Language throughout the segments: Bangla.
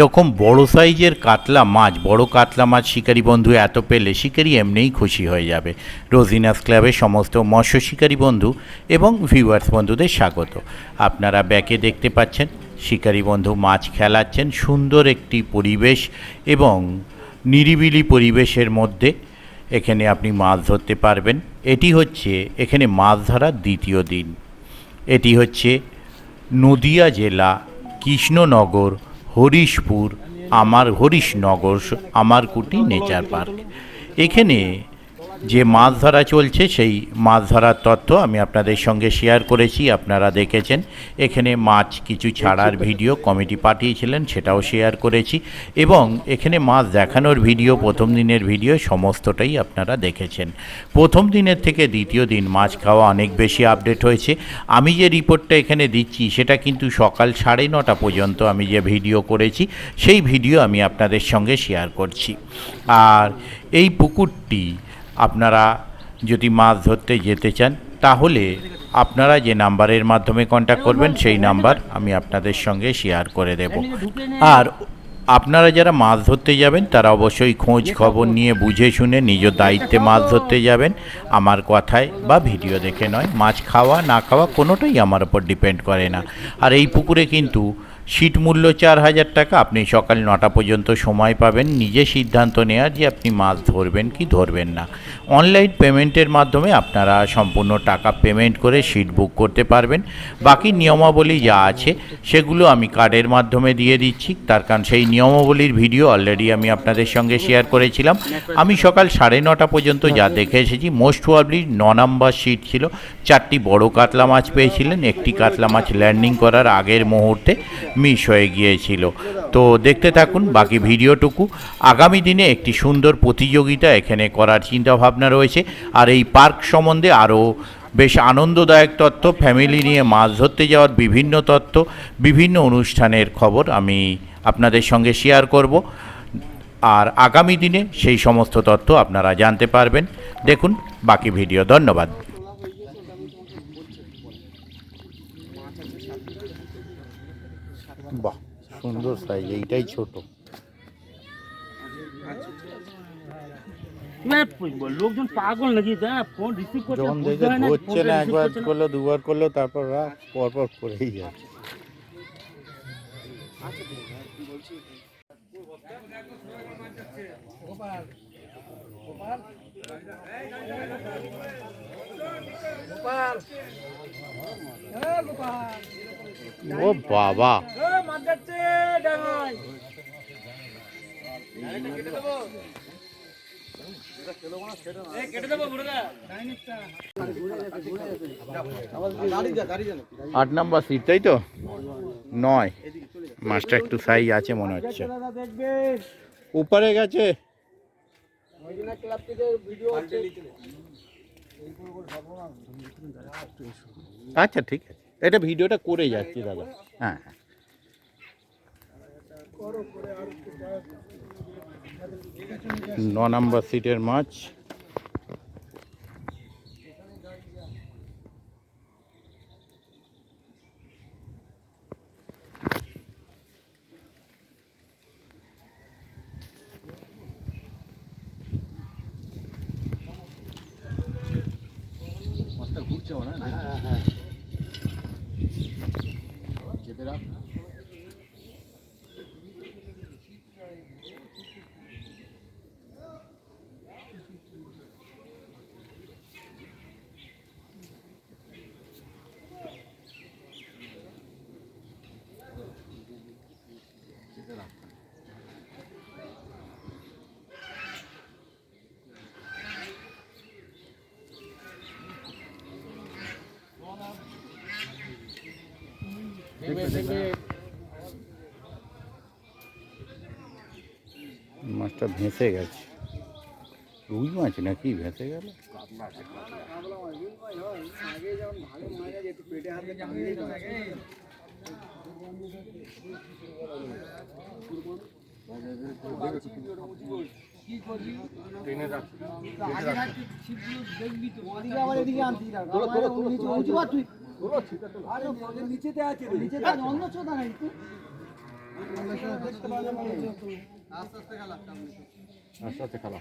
এরকম বড় সাইজের কাতলা মাছ, বড় কাতলা মাছ শিকারী বন্ধু এত পেলে শিকারী এমনিই খুশি হয়ে যাবে। রোজিনাস ক্লাবের সমস্ত মৎস্য শিকারী বন্ধু এবং ভিউয়ার্স বন্ধুদের স্বাগত। আপনারা ব্যাকে দেখতে পাচ্ছেন শিকারী বন্ধু মাছ খেলাচ্ছেন। সুন্দর একটি পরিবেশ এবং নিরিবিলি পরিবেশের মধ্যে এখানে আপনি মাছ ধরতে পারবেন। এটি হচ্ছে এখানে মাছ ধরার দ্বিতীয় দিন। এটি হচ্ছে নদিয়া জেলা কৃষ্ণনগর হরিশপুর হরিশনগর আমারকুটি নেচার পার্ক। এখানে যে মাছ ধরা চলছে সেই মাছ ধরার তথ্য আমি আপনাদের সঙ্গে শেয়ার করেছি, আপনারা দেখেছেন। এখানে মাছ কিছু ছাড়ার ভিডিও কমিটি পাঠিয়েছিলেন, সেটাও শেয়ার করেছি, এবং এখানে মাছ দেখানোর ভিডিও, প্রথম দিনের ভিডিও সমস্তটাই আপনারা দেখেছেন। প্রথম দিনের থেকে দ্বিতীয় দিন মাছ খাওয়া অনেক বেশি আপডেট হয়েছে। আমি যে রিপোর্টটা এখানে দিচ্ছি সেটা কিন্তু সকাল 9:30 পর্যন্ত আমি যে ভিডিও করেছি সেই ভিডিও আমি আপনাদের সঙ্গে শেয়ার করছি। আর এই পুকুরটি আপনারা যদি মাছ ধরতে যেতে চান তাহলে আপনারা যে নাম্বারের মাধ্যমে কন্ট্যাক্ট করবেন সেই নাম্বার আমি আপনাদের সঙ্গে শেয়ার করে দেব। আর আপনারা যারা মাছ ধরতে যাবেন তারা অবশ্যই খোঁজ খবর নিয়ে বুঝে শুনে নিজ দায়িত্বে মাছ ধরতে যাবেন। আমার কথায় বা ভিডিও দেখে নয়। মাছ খাওয়া না খাওয়া কোনোটাই আমার ওপর ডিপেন্ড করে না। আর এই পুকুরে কিন্তু সিট মূল্য 4,000 টাকা। আপনি সকাল 9টা পর্যন্ত সময় পাবেন নিজে সিদ্ধান্ত নেওয়ার যে আপনি মাছ ধরবেন কি ধরবেন না। অনলাইন পেমেন্টের মাধ্যমে আপনারা সম্পূর্ণ টাকা পেমেন্ট করে সিট বুক করতে পারবেন। বাকি নিয়মাবলী যা আছে সেগুলো আমি কার্ডের মাধ্যমে দিয়ে দিচ্ছি, তার কারণ সেই নিয়মাবলীর ভিডিও অলরেডি আমি আপনাদের সঙ্গে শেয়ার করেছিলাম। আমি সকাল 9:30 পর্যন্ত যা দেখে এসেছি, মোস্ট প্রবাবলি 9 নম্বর সিট ছিল। 4টি বড় কাতলা মাছ পেয়েছিলেন, একটি কাতলা মাছ ল্যান্ডিং করার আগের মুহূর্তে মিস হয়ে গিয়েছিল। তো দেখতে থাকুন বাকি ভিডিওটুকু। আগামী দিনে একটি সুন্দর প্রতিযোগিতা এখানে করার চিন্তাভাবনা রয়েছে। আর এই পার্ক সম্বন্ধে আরও বেশ আনন্দদায়ক তথ্য, ফ্যামিলি নিয়ে মাছ ধরতে যাওয়ার বিভিন্ন তথ্য, বিভিন্ন অনুষ্ঠানের খবর আমি আপনাদের সঙ্গে শেয়ার করব। আর আগামী দিনে সেই সমস্ত তথ্য আপনারা জানতে পারবেন। দেখুন বাকি ভিডিও। ধন্যবাদ। বাহ, সুন্দর সাইজ, এইটাই ছোট। লোকজন পাগল নাকি, ফোন রিসিভ করতে যখন দেখে ধরছে না, একবার করলো দুবার করলো তারপর পরপর করেই যাচ্ছে। ও বাবা, আট নাম্বার সিট, তাই তো? 9 মাছটা একটু সাইজ আছে মনে হচ্ছে, উপরে গেছে। আচ্ছা ঠিক আছে, এটা ভিডিওটা করে যাচ্ছি দাদা। হ্যাঁ হ্যাঁ, 9 নম্বর সিটের মাছ। ঘুরছে না, হ্যাঁ চেপে রাখ। মাছটা ভেসে গেছে। রুই মাছ নাকি ভেসে গেল? আস্তে আস্তে খালা।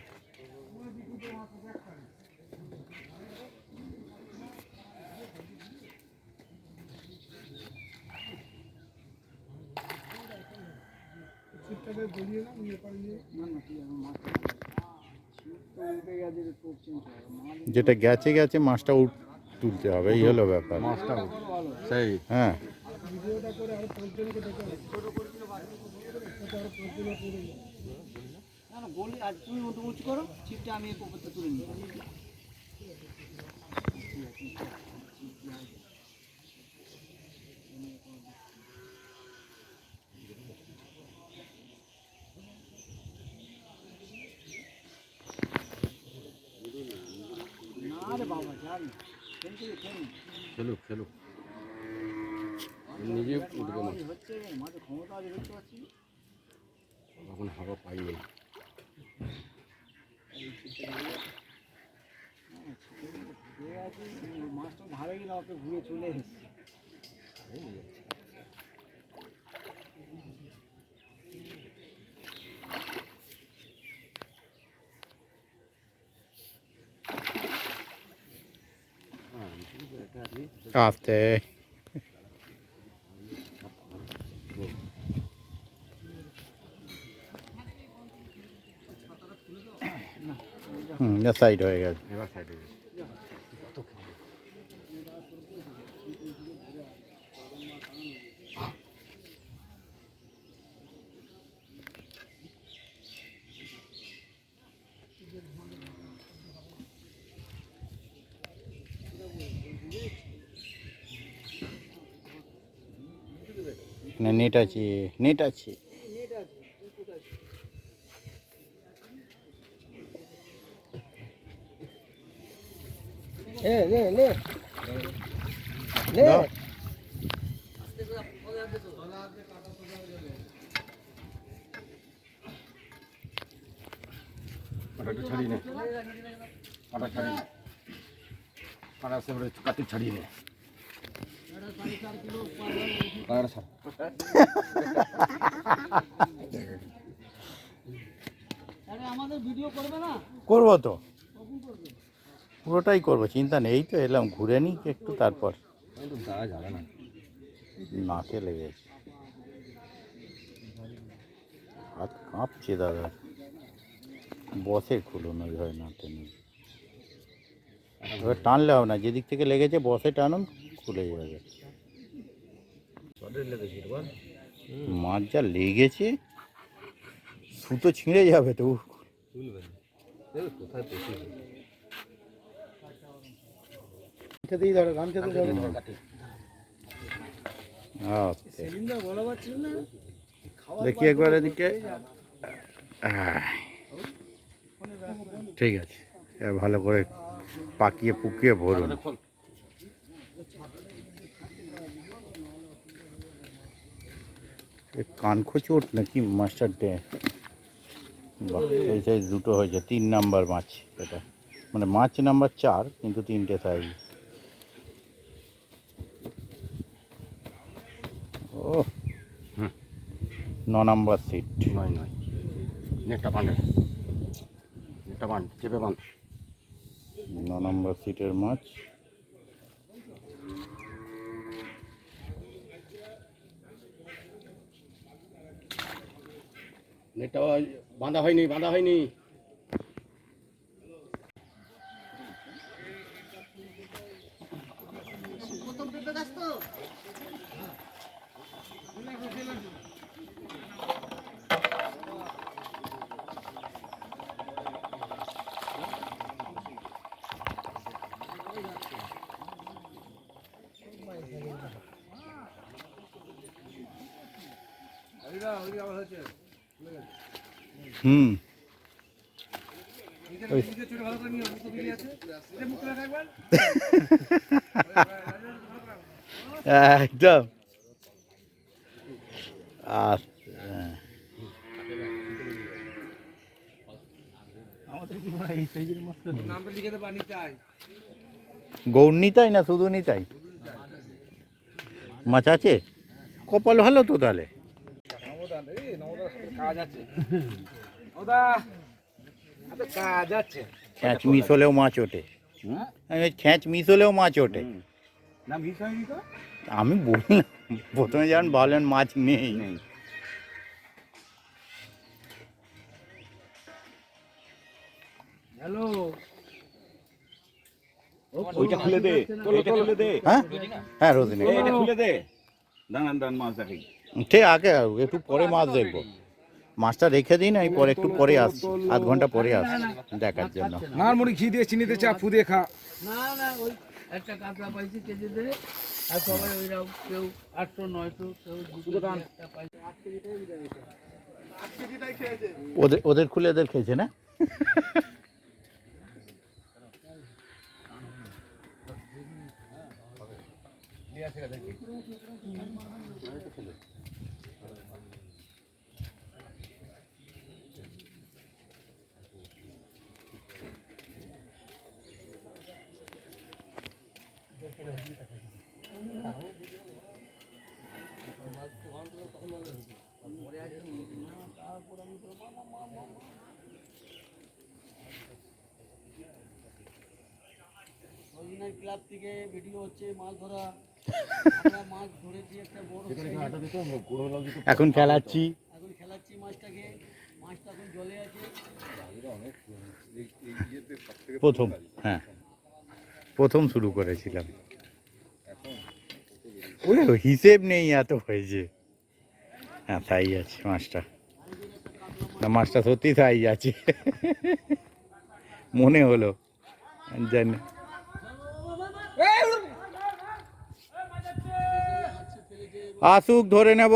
যেটা গেছে গেছে মাছটা তুলতে হবে, এই হলো ব্যাপার। মাছটা সেই হ্যাঁ, গোলি আর তুমি উঁচু করো, ছিপটা আমি পুকুরটা তুলে নিই। না রে বাবা, যান খেলুক খেলুক, নিজে উঠবে মাছ। হচ্ছে মাঝে ক্ষমতা আছে, দেখতে পাচ্ছি। এখন হাওয়া পাইনি। মাছটা ভালো গেলে আমাকে ঘুরে চলে এসেছে। আস্তে। সাইড হয়ে গেছে। এবার সাইডে গেছে। না, নেট আছে, নেট আছে। দাও। ওটা একটু ছাড়িয়ে নে, ওটা ছাড়িয়ে নে, ওটা সেবারে কাটি ছাড়িয়ে নে। ওটা ছাড়। আমাদের ভিডিও করবে না? করবো তো, পুরোটাই করবো, চিন্তা নেই। এই তো এলাম, ঘুরে নিই একটু, তারপর কিন্তু যাওয়া যাবে না, নাকে লেগেছে, হাত কাঁপছে দাদা। বসে খুলুন, ওই হয় না টেনে, এবার টানলে হবে না, যেদিক থেকে লেগেছে বসে টানুন, খুলে যাবে। মাছ যা লেগেছে, সুতো ছিঁড়ে যাবে তো। কোথায় পেয়েছি গামছাতেই ধরো, গামছাতে ধরো। সেদিনটা বলা পাচ্ছিল না, দেখি একবার এদিকে। ঠিক আছে, এবার ভালো করে পাকিয়ে পুকিয়ে ভরুন। কানখো চোট নাকি মাস্টার ডে? বাহ, এই সাইজ দুটো হয়েছে, 3 নাম্বার মাছ এটা, মানে মাছ নাম্বার 4, কিন্তু 3টে সাইজ। ও 9 নাম্বার সিট। নয় নয়, নেটটা বাঁধে, নেটটা বাঁধ, চেপে বাঁধ। 9 নাম্বার সিটের মাছ। নেটটা বাঁধা হয়নি, বাঁধা হয়নি। প্রথম পেঁপে গাছ তো। হুম, একদম। আর গৌর নিতাই না শুধু নিতাই মাছ আছে? কপাল ভালো তো তাহলে। কাজ আছে ওদা, আচ্ছা কাজ আছে। খ্যাঁচ মিস হলেও মাছ ওঠে। খ্যাঁচ মিস হলেও মাছ ওঠে। না মিস হয়নি তো। আমি বললাম প্রথমে যখন বলেন মাছ নেই, হ্যালো, ওইটা খুলে দে, এটা খুলে দে। হ্যাঁ হ্যাঁ রোজিনা, এটা খুলে দে। দাঁড়ান দাঁড়ান মাছ দেখি। ঠিক আগে একটু পরে মাছ দেখবো। মাছটা রেখে দিন, আমি পরে একটু পরে আসছি, আধ ঘন্টা পরে আসছি দেখার জন্য। নার মুড়ি ঘি দিয়ে চিনিতে চা ফু দিয়ে খা। না না, ওই একটা কাতলা পাইছি কেজিতে, আর সবাই ওইরাও কেউ 800 900, কেউ 200 একটা পাইছে। ওদের খুলে এদের খেয়েছে না? রোজিনার ক্লাব থেকে ভিডিও হচ্ছে মাছ ধরা। আমরা মাছ ধরেছি একটা বড় size। এখন খেলাচ্ছি এখন খেলাচ্ছি মাছটাকে, মাছটা এখন জলে আছে। প্রথম, হ্যাঁ প্রথম শুরু করেছিলাম। ওই হিসেব নেই, এত হয়েছে। হ্যাঁ তাই আছে মাছটা, না মাছটা সত্যি তাই আছে মনে হলো জানি। আসুক ধরে নেব।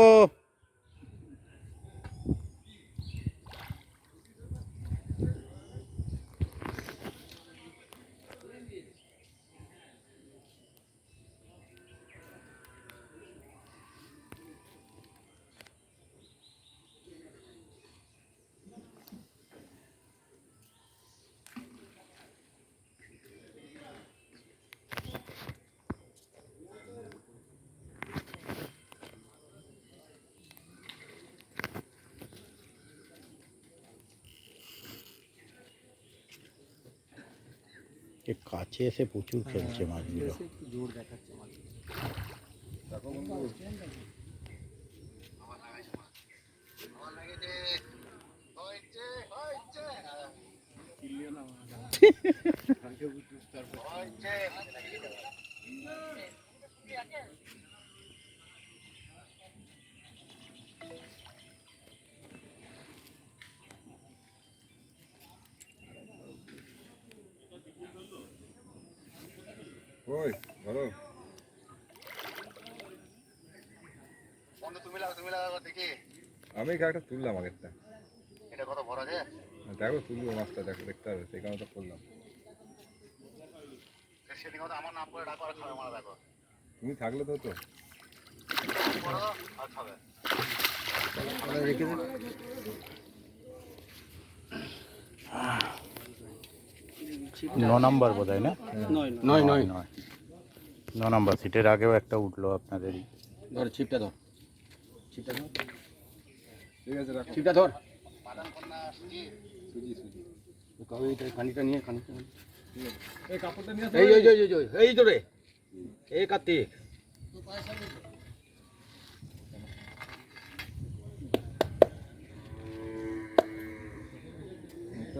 কাছে এসে প্রচুর খেলছে মাছগুলো। জোর দেখাচ্ছে মাছ। ওই ধরো। আমি একটা তুললাম আগেরটা। এটা কত বড় আছে? দেখো তুলবো মাছটা, দেখো দেখতে হবে, সেই কারণে তো করলাম। আমার নাম করে ডাকো আর খাবে মারা দেখো। তুমি থাকলে তো হতো। রেখে দিন। 9 নম্বর বোধ হয় না? নয় নয় 9 নম্বর সিটের আগেও একটা উঠলো আপনাদেরই। ধর ছিপটা ধর, ছিপটা ধর। ঠিক আছে রাখো, ছিপটা ধর। সুজি সুজি কবে এটা খানিটা নিয়ে খানিটা এই কাপড়টা নিয়ে এই তো রে এই কার্তিক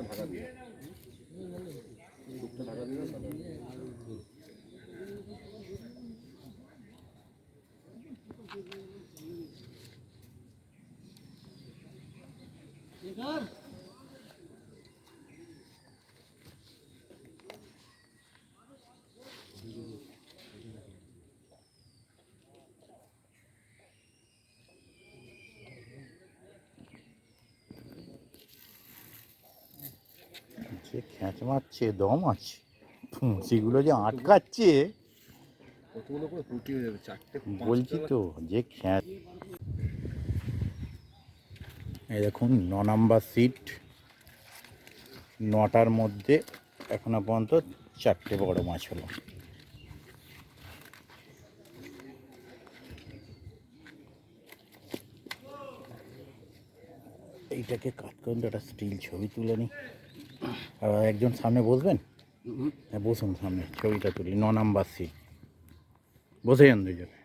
ঢাকা দিয়ে ঢাকা দিয়ে যে খ্যাঁচ মারছে দম আছে, সেগুলো যে আটকাচ্ছে কতগুলো করে ফুটি হয়ে যাবে, চারটে বলছি তো। যে খ্যাঁচ, এই দেখুন 9 নম্বর সিট, 9টার মধ্যে এখনো পর্যন্ত 4টে বড় মাছ হলো। এইটাকে কাট করুন তো, একটা স্টিল ছবি তুলে নিই। আর একজন সামনে বসবেন, হ্যাঁ বসুন সামনে, ছবিটা তুলি। 9 নাম্বার সিট, বসে যান দুজনে।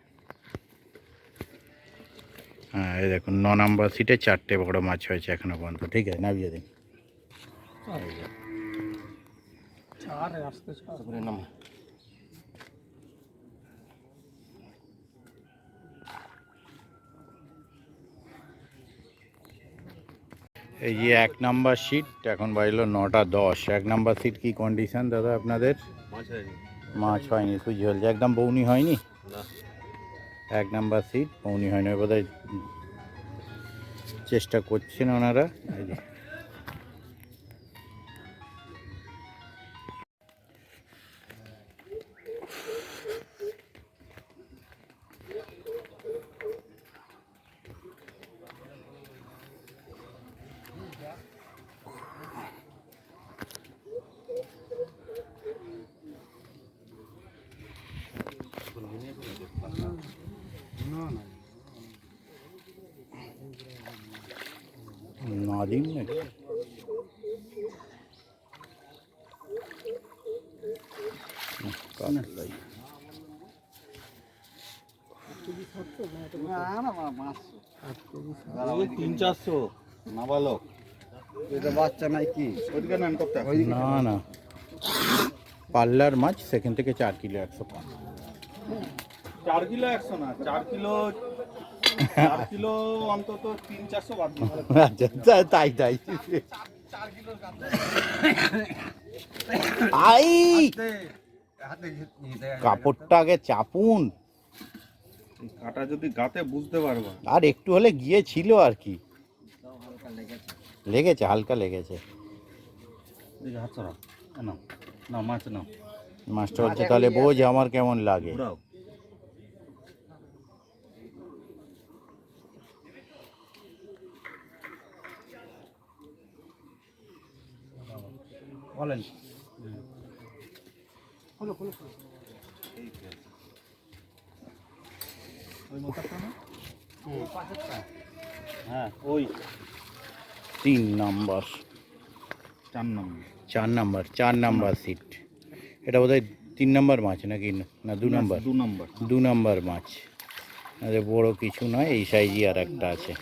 হ্যাঁ এই দেখুন 9 নাম্বার সিটে 4টে বড় মাছ হয়েছে এখনো পর্যন্ত। ঠিক আছে, নামিয়ে দিন। এই যে 1 নাম্বার সিট, এখন বাজলো 9টা 10। 1 নাম্বার সিট কি কন্ডিশন দাদা আপনাদের? মাছ হয়নি, সুজি হয়েছে, একদম বৌনি হয়নি। 1 নাম্বার সিট বৌনি হয়নি, বোধহয় চেষ্টা করছেন ওনারা। এই যে নাদিম নাকি? কাতলাই। না না, পাল্লার মাছ সেখান থেকে 4 কিলো 100 পান। 4 কিলো 100 না, 4 কিলো অন্তত 300-400 বাদ দিতে হবে। আচ্ছা তাই তাই। আই কাপড়টা আগে চাপুন, কাটা যদি গাতে বুঝতে পারবা। আর একটু হলে গিয়েছিল আর কি, লেগেছে, হালকা লেগেছে। দেখি হাত ছড়া না, না মাছ না, মাছটা বলছে তাহলে বোঝ আমার কেমন লাগে। ঘুরাও। বলেন ওই মোটাটা না, হ্যাঁ ওই 3 নাম্বার 4 নম্বর 4 নাম্বার সিট। এটা বোধহয় 3 নাম্বার মাছ নাকি, না 2 নাম্বার? 2 নাম্বার মাছ। আরে বড় কিছু নয়, এই সাইজই আর একটা আছে।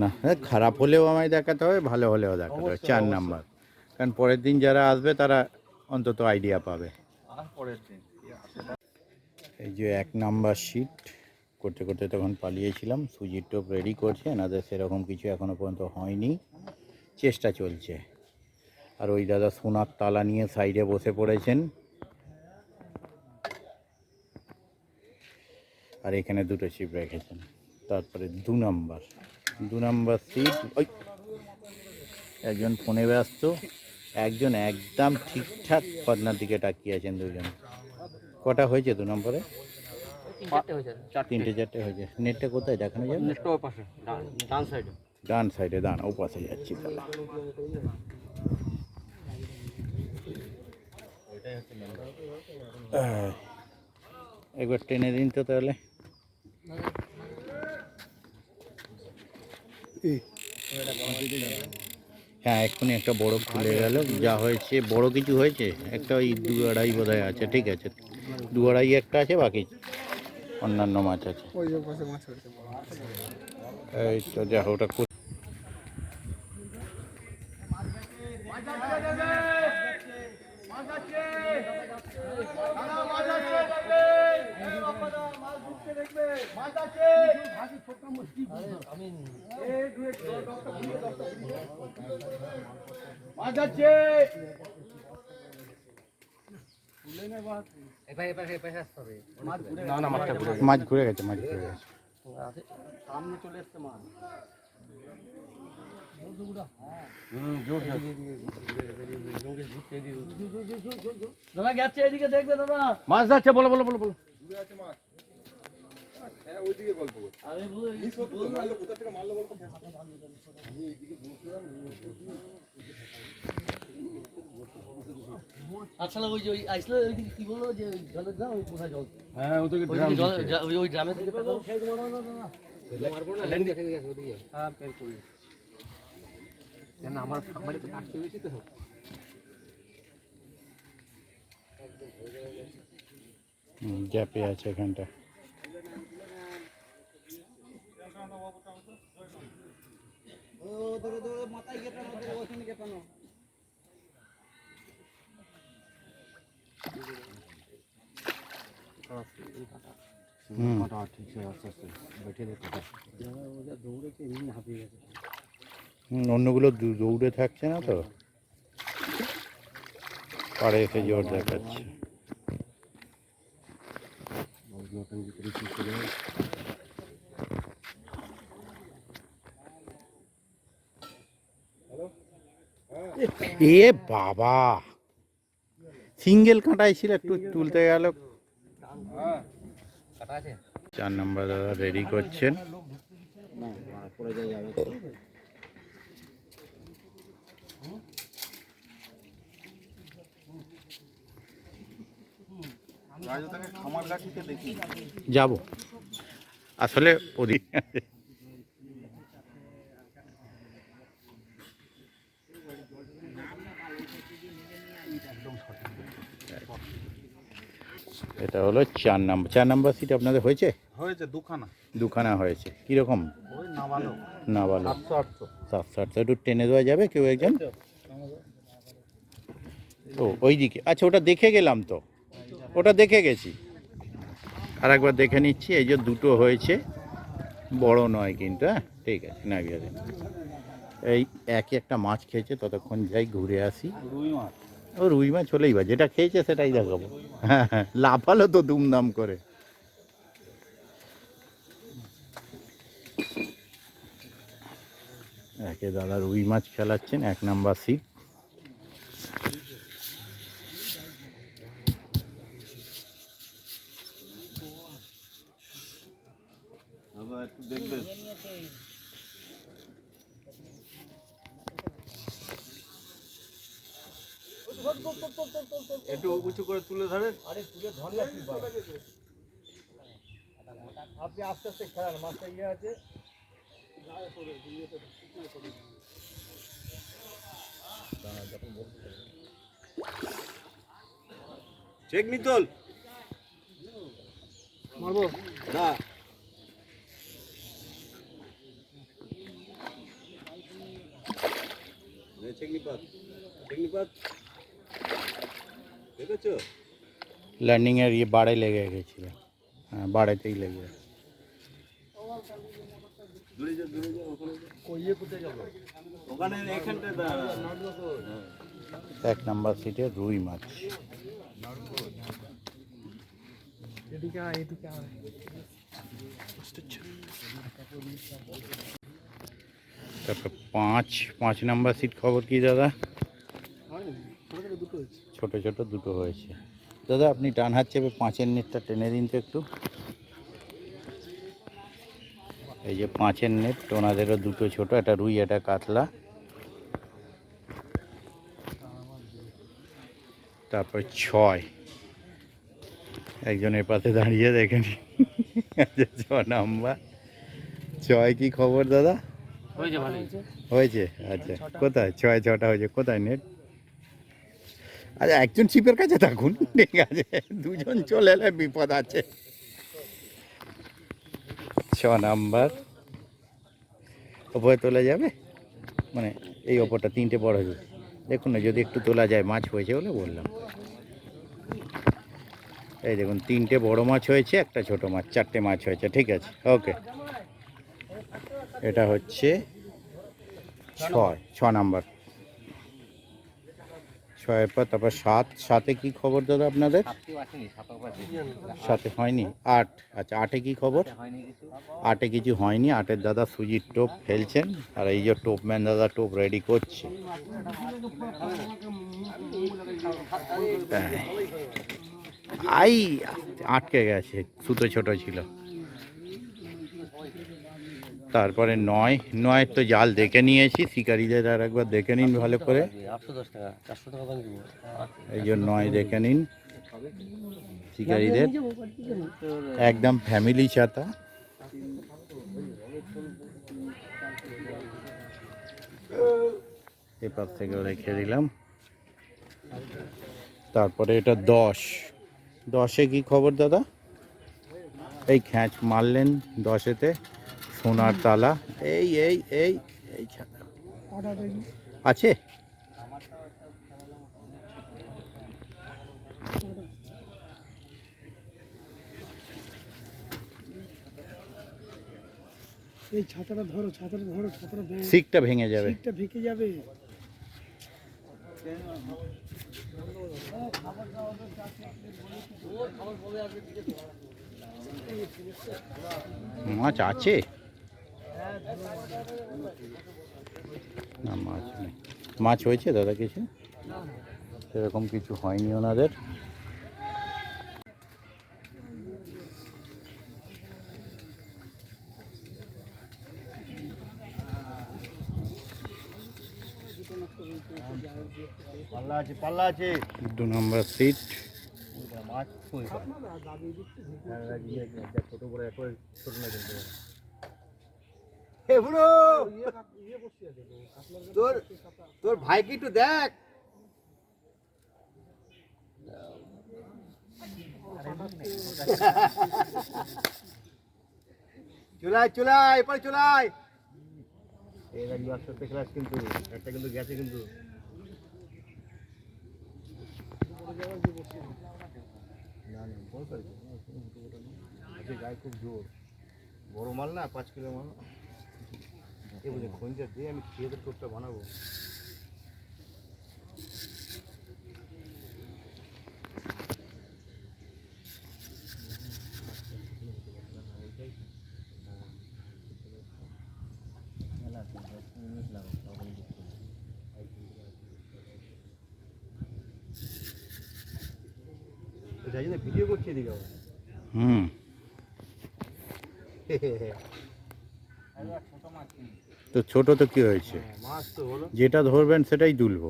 না খারাপ হলেও আমায় দেখাতে হবে, ভালো হলেও দেখাতে হবে। 4 নাম্বার, কারণ পরের দিন যারা আসবে তারা অন্তত আইডিয়া পাবে। এই যে 1 নাম্বার সিট করতে করতে তখন পালিয়েছিলাম। সুজির টোপ রেডি করছে, এনাদের সেরকম কিছু এখনো পর্যন্ত হয়নি, চেষ্টা চলছে। আর ওই দাদা সোনার তালা নিয়ে সাইডে বসে পড়েছেন। আর এখানে 2টো ছিপ রেখেছেন। তারপরে 2 নাম্বার সিট। ওই একজন ফোনে ব্যস্ত, একজন একদম ঠিকঠাক পদ্মার দিকে তাকিয়ে আছেন। দুজন। কটা হয়েছে 2 নম্বরে? 3-4টে হয়েছে। নেটটা কোথায় দেখানো যাবে? ডান সাইডে, ডান ও পাশে যাচ্ছি তাহলে। একবার টেনে দিন তো তাহলে। হ্যাঁ এক্ষুনি একটা বড় খুলে গেল। যা হয়েছে বড় কিছু হয়েছে, একটা ওই 2-2.5 বোধহয় আছে। ঠিক আছে, 2-2.5 একটা আছে, বাকি অন্যান্য মাছ আছে। এই তো যা ওটা মাছ ঘুরে গেছে, সামনে চলে এসছে মাছ। দাদা গেছে এদিকে, দেখবে দাদা মাছ যাচ্ছে। বলো। হ্যাঁ ওইদিকে গল্প করছি। আচ্ছা ওই যে ওই আইসলো ওইদিকে কি বললো যে জলের দাম ওই কোথায় জল? হ্যাঁ ওদিকে ওই ড্রামের দিকে গ্যাপে আছে এখানটা। ও ধরে ধরে মাথায় গেটানো, ওখানে গেটানো। অন্যগুলো দৌড়ে থাকছে না তো, পাড়ে এসে জোর দেখাচ্ছে। এ বাবা, সিঙ্গেল কাঁটাই ছিল, একটু তুলতে গেল। 4 নম্বর দাদা রেডি করছেন। যাব আসলে ওদিক এটা হলো 4 নম্বর। 4 নম্বর সিট আপনাদের হয়েছে? হয়েছে দুখানা হয়েছে। কীরকম? ওই না ভালো না ভালো, 700 একটু টেনে দেওয়া যাবে কেউ একজন? ও ওই দিকে, আচ্ছা ওটা দেখে গেলাম তো, ওটা দেখে গেছি, আর একবার দেখে নিচ্ছি। এই যে দুটো হয়েছে, বড় নয় কিন্তু। হ্যাঁ ঠিক আছে, নামিয়ে দিন। এই একই একটা মাছ খেয়েছে, ততক্ষণ যাই ঘুরে আসি। রুই মাছ, ও রুই মাছ হলেই বা, যেটা খেয়েছে সেটাই দেখাবো। হ্যাঁ হ্যাঁ, লাফালো তো দুমদাম করে। একে দাদা রুই মাছ খেলাচ্ছেন, 1 নম্বর সিট। একটু দেখবেন। একটু উঁচু করে তুলে ধরে। আপনি আস্তে আস্তে খেলান, মাছটা ইয়ে আছে। চেক নিতল মারবো না। দেখেছো লার্নিংয়ের ইয়ে বাড়ে লেগে গেছিল। হ্যাঁ বাড়েতেই লেগে গেছে। দূরে যা ওখানে এইখানটা 1 নম্বর সিটে রুই মাছ। তারপর 5 নম্বর সিট খবর কি দাদা? ছোট ছোট দুটো হয়েছে। দাদা আপনি টান হাত চেপে 5-এর নেটটা টেনে দিন তো একটু। এই যে 5-এর নেট, ওনাদেরও দুটো ছোট, একটা রুই একটা কাতলা। তারপর 6 একজনের পাশে দাঁড়িয়ে দেখেন। 6 নাম্বার। 6 কি খবর দাদা? হয়েছে আচ্ছা, কোথায় 6টা হয়েছে, কোথায় নেট? আচ্ছা একজন ছিপের কাছে থাকুন, ঠিক আছে, দুজন চলে এলে বিপদ আছে। 6 নাম্বার ওপরে তোলা যাবে, মানে এই ওপরটা 3টে বড় হয়েছে, দেখুন না যদি একটু তোলা যায়, মাছ হয়েছে বলে বললাম। এই দেখুন 3টে বড় মাছ হয়েছে, একটা ছোট মাছ, 4টে মাছ হয়েছে, ঠিক আছে ওকে। এটা হচ্ছে 6 নাম্বার। 6-এর পর তারপর 7 কি খবর দাদা আপনাদের? 7 হয়নি। 8 আচ্ছা, 8 কি খবর? 8 কিছু হয়নি। 8-এর দাদা সুজির টোপ ফেলছেন, আর এই যে টোপম্যান দাদা টোপ রেডি করছে। আই আটকে গেছে, সুতো ছোট ছিল। তারপরে 9 তো জাল দেখে নিয়েছি, শিকারীদের আর একবার দেখে নিন ভালো করে। 810 টাকা, 400 টাকা দাম দিব। এই যে 9 দেখে নিন শিকারীদের, একদম ফ্যামিলি ছাতা। এপার থেকেও রেখে দিলাম। তারপরে এটা 10, 10-এ কি খবর দাদা? এই খ্যাঁচ মারলেন 10-এতে, সোনার তালা। এই এই এই এই ছাড়া আছে। এই ছাতাটা ধরো, ছাতাটা ধরো, ছাতাটা ধরো, সিকটা ভেঙে যাবে। সিটটা ভেঙে যাবে। মাছ আছে না? মাছ নেই। মাছ হয়েছে দাদা কিছু? সেরকম কিছু হয়নি ওনাদের। পাল্লা আছে, পাল্লা আছে। 2 নম্বর সিট। মাছ ছোট বড় একবার ছোট না কিন্তু তোর তোর ভাইকে একটু দেখ। চুলাই চুলাই এরপরে চুলাই। এই গাড়ি আস্তে আস্তে ক্লাস কিন্তু একটা কিন্তু গেছে কিন্তু। না না বল পারি আজকে গায়ে খুব জোর, বড় মাল না, 5 কিলো মাল। এ বুঝে খঞ্জা দিয়ে আমি খেয়ে তো টোপটা বানাবো। যাই না ভিডিও করছি এদিকে আবার। হুম, তো ছোট তো কি হয়েছে? মাছ তো হলো, যেটা ধরবেন সেটাই তুলবো।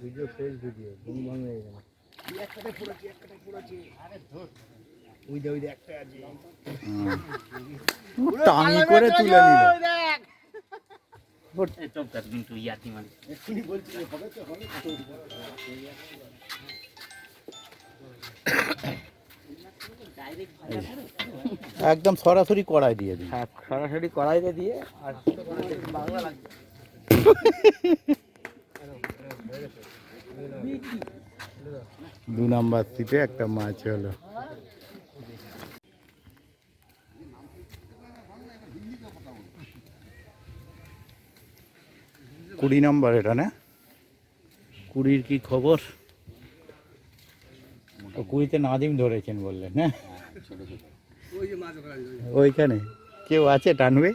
ভিডিও ফ্রেশ ভিডিও ঘুম ভাঙ হয়ে গেল। ওই দে একটা আছে, টানি করে তুলে নিল। এক্ষুনি বলছি হবে তো হবে। একদম সরাসরি কড়াই দিয়ে দিই। হ্যাঁ, সরাসরি কড়াইতে দিয়ে আর বাংলা লাগবে। 2 নম্বর সিটে একটা মাছ হলো। কুড়ি নম্বর এটা না? 20-র কি খবর? 20-তে নাদিম ধরেছেন বললেন, হ্যাঁ? ওইখানে কেউ আছে টানবে?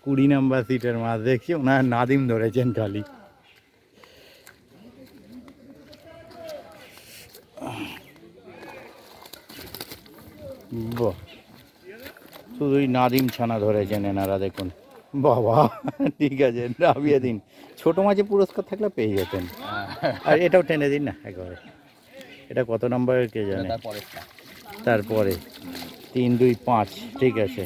20 নম্বর সিটের মাছ দেখছি, ওনার নাদিম ধরেছেন খালি। বাহ, শুধুই নাদিম ছানা ধরেছেন এনারা, দেখুন। বাবা, ঠিক আছে, নামিয়ে দিন। ছোট মাছে পুরস্কার থাকলে পেয়ে যেতেন। আর এটাও টেনে দিন না একেবারে। এটা কত নম্বরের কে জানে? তারপরে 3, 2, 5, ঠিক আছে।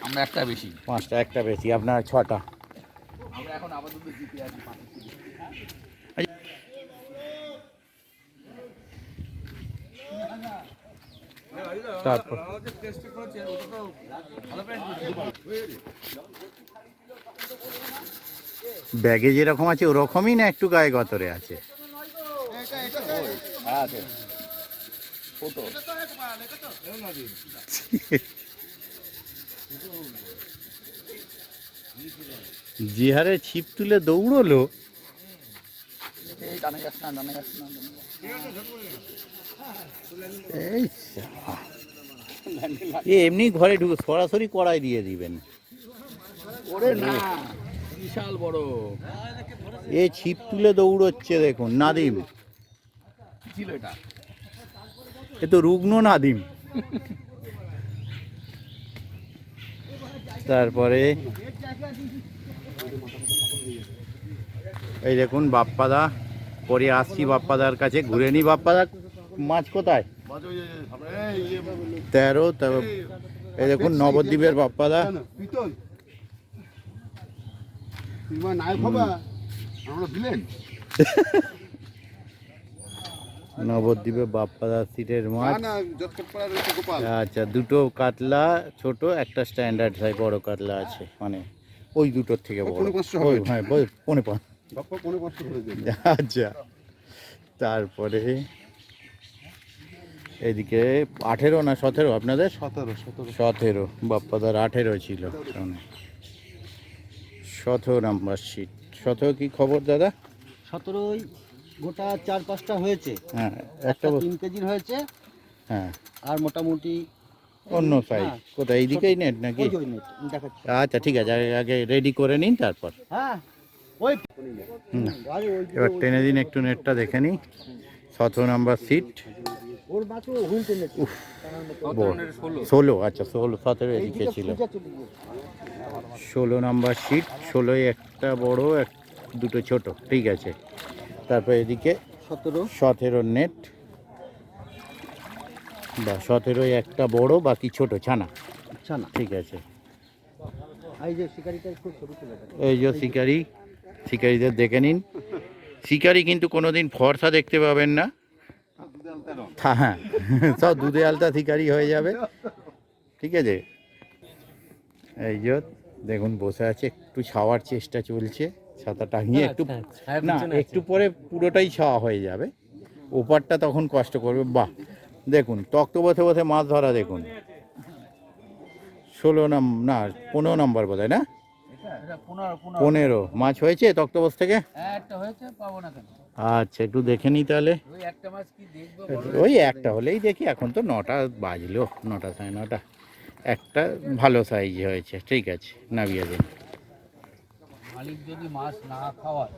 আমরা একটা বেশি, 5টা, একটা বেশি, আপনার 6টা। আমরা এখন আপাতত জিতে আছি। তারপর ব্যাগে যেরকম আছে ওরকমই না, একটু গায়ে গতরে আছে? যে হারে ছিপ তুলে দৌড়লো, এই শালা। এ এমনি ঘরে ঢুকে সরাসরি কড়াই দিয়ে দিবেন। ওরে না, বিশাল বড়। এ ছিপ তুলে দৌড়চ্ছে, দেখুন নাদিম। ছিল এটা? এ তো রুগ্ন নাদিম। তারপরে এই দেখুন বাপ্পাদা, পরে আসছি বাপ্পাদার কাছে, ঘুরে নি। বাপ্পাদা, মাছ কোথায়? 13, তবে এই দেখুন নবদ্বীপের বাপ্পাদা। পিতল তুই নাই খাবা আমরা দিলেন নবদ্বীপে বাপ্পাদা সিটের মাছ। না যতক্ষণ পড়া রয়েছে গোপাল আচ্ছা, দুটো কাতলা ছোট, একটা স্ট্যান্ডার্ড সাইজ বড় কাতলা আছে, মানে ওই দুটোর থেকে বড়। পৌনে 500 ওই হবে। হ্যাঁ, 5.5। বাপ্পা 550 করে দেবে আচ্ছা, তারপরে এদিকে 18 না 17 আপনাদের? 17 বাপ্পাদার 18 ছিল। 17 নাম্বার সিট। 17 কি খবর দাদা? 17 গোটা 4-5টা হয়েছে, হ্যাঁ, একটা একটা 3 কেজির হয়েছে, হ্যাঁ, আর মোটামুটি অন্য সাইজ। হ্যাঁ। কোথায় এইদিকেই নেট নাকি? ওই নেট দেখাচ্ছি। আচ্ছা ঠিক আছে, আগে আগে রেডি করে নিন তারপর। হ্যাঁ ওই হুম। আরে ওই এবার টেনে দিন একটু নেটটা দেখে নিই। 17 নাম্বার সিট। ওর মাছ হুইল টেনে 16, আচ্ছা 16, 17 এদিকে ছিল। 16 নাম্বার সিট। 16 একটা বড়, দুটো ছোট, ঠিক আছে। তারপর এদিকে 17 নেট, বা 17 একটা বড়, বাকি ছোট ছানা, আচ্ছা না, ঠিক আছে। এই যে শিকারিটা খুব ছোট ছিল। এই যে শিকারিদের দেখে নিন। শিকারি কিন্তু কোনোদিন ফর্সা দেখতে পাবেন না, হ্যাঁ, সব দুধে আলতা শিকারি হয়ে যাবে, ঠিক আছে। এই যে দেখুন বসে আছে, একটু ছাওয়ার চেষ্টা চলছে, ছাতা টাঙিয়ে একটু, না একটু পরে পুরোটাই ছাওয়া হয়ে যাবে, ওপারটা তখন কষ্ট করবে। বাহ, দেখুন তক্ত বসে বসে মাছ ধরা, দেখুন 16 না 15 নম্বর বোধ হয় না, এটা 15 15 মাছ হয়েছে তক্তবস থেকে। একটা হয়েছে, পাবো না কেন? আচ্ছা, একটু দেখে নিই তাহলে। ওই একটা মাছ কি দেখবো? ওই একটা হলেই দেখি, এখন তো 9টা বাজলো, 9টা 9:30। একটা ভালো সাইজ হয়েছে, ঠিক আছে, নামিয়ে দিন। মালিক যদি মাছ না খাওয়ায়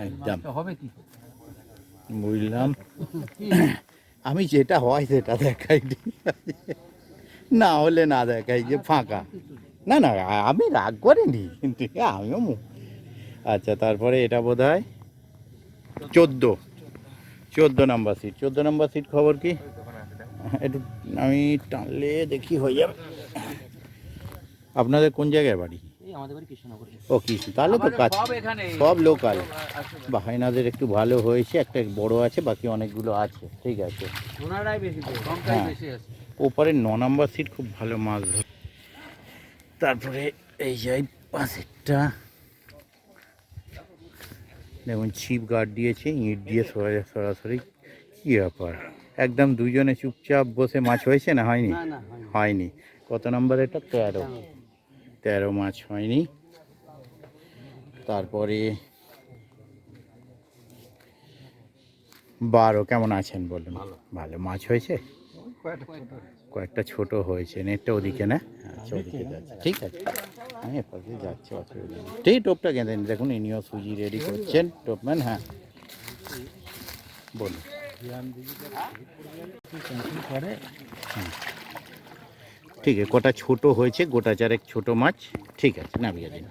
একদম মাছটা হবে কি? বুঝলাম। আমি যেটা হয় সেটা দেখাই, না হলে না দেখাই, যে ফাঁকা। না না, আমি রাগ করিনি, ঠিক আছে, আমিও আচ্ছা, তারপরে এটা বোধ হয় 14 নাম্বার সিট। 14 নাম্বার সিট খবর কি? একটু আমি টানলে দেখি হয়ে যাবে। আপনাদের কোন জায়গায় বাড়ি? এই আমাদের বাড়ি কৃষ্ণনগর। ও কৃষ্ণ, তাহলে তো কাজ সব এখানে সব লোকাল। বাহাইনাদের একটু ভালো হয়েছে, একটা বড় আছে, বাকি অনেকগুলো আছে, ঠিক আছে। ওনারাই বেশি, সংখ্যাই হ্যাঁ। বেশি আছে। ওপারে 9 নাম্বার সিট খুব ভালো মাছ ধরে। তারপরে এই যাই পাশেরটা, দেখুন ছিপ গার্ড দিয়েছে, ইট দিয়ে সরাসরি। কী ব্যাপার, একদম দুজনে চুপচাপ বসে মাছ হয়েছে না হয়নি? না না হয়নি। হয়নি। কত নম্বর এটা? 13 মাছ হয়নি। তারপরে 12 কেমন আছেন বলুন? ভালো মাছ হয়েছে, কয়েকটা ছোট হয়েছে। নেটটা ওদিকে না? আচ্ছা, ওদিকে যাচ্ছে, ঠিক আছে, আমি এপাশে যাচ্ছি, অসুবিধা নেই। ঠিক, টোপটা কেঁদে দেখুন, ইনিও সুজি রেডি করছেন, টোপম্যান। হ্যাঁ বলুন। ঠিক আছে, কটা ছোট হয়েছে, গোটা চারেক ছোট মাছ, ঠিক আছে, নামিয়ে দিন।